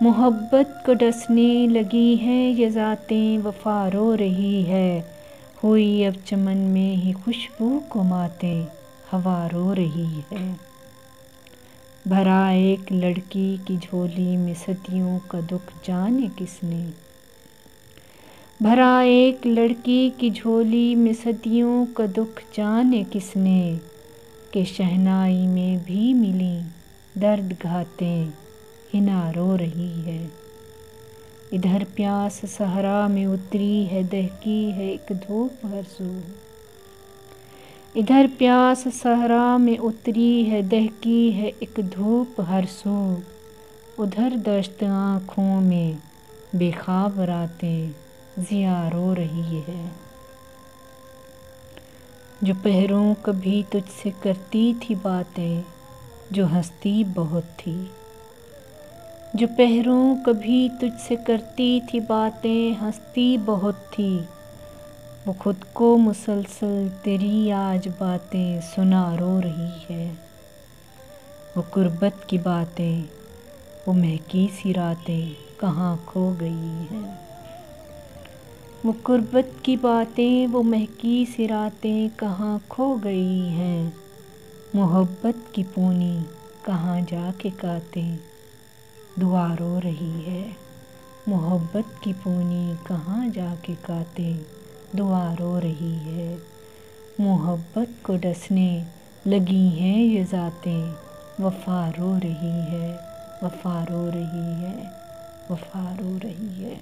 محبت کو ڈسنے لگی ہیں یہ ذاتیں، وفا رو رہی ہے، ہوئی اب چمن میں ہی خوشبو کو ماتیں، ہوا رو رہی ہے۔ بھرا ایک لڑکی کی جھولی میں صدیوں کا دکھ جانے کس نے، بھرا ایک لڑکی کی جھولی میں صدیوں کا دکھ جانے کس نے، کہ شہنائی میں بھی ملیں درد گھاتیں، حنا رو رہی ہے۔ ادھر پیاس صحرا میں اتری ہے، دہکی ہے ایک دھوپ ہر سو، ادھر پیاس صحرا میں اتری ہے، دہکی ہے ایک دھوپ ہر سو، ادھر دشت آنکھوں میں بے خواب راتیں، ضیا رو رہی ہے۔ جو پہروں کبھی تجھ سے کرتی تھی باتیں، جو ہستی بہت تھی، جو پہروں کبھی تجھ سے کرتی تھی باتیں، ہستی بہت تھی، وہ خود کو مسلسل تیری آج باتیں سنا رو رہی ہے۔ وہ غربت کی باتیں، وہ مہکی سی راتیں کہاں کھو گئی ہیں، وہ غربت کی باتیں، وہ مہکی سی راتیں کہاں کھو گئی ہیں، محبت کی پونی کہاں جا کے کاتیں، دعا رو رہی ہے۔ محبت کی پونی کہاں جا کے کاتیں، دعا رو رہی ہے۔ محبت کو ڈسنے لگی ہیں یہ ذاتیں، وفا رو رہی ہے، وفا رو رہی ہے، وفا رو رہی ہے۔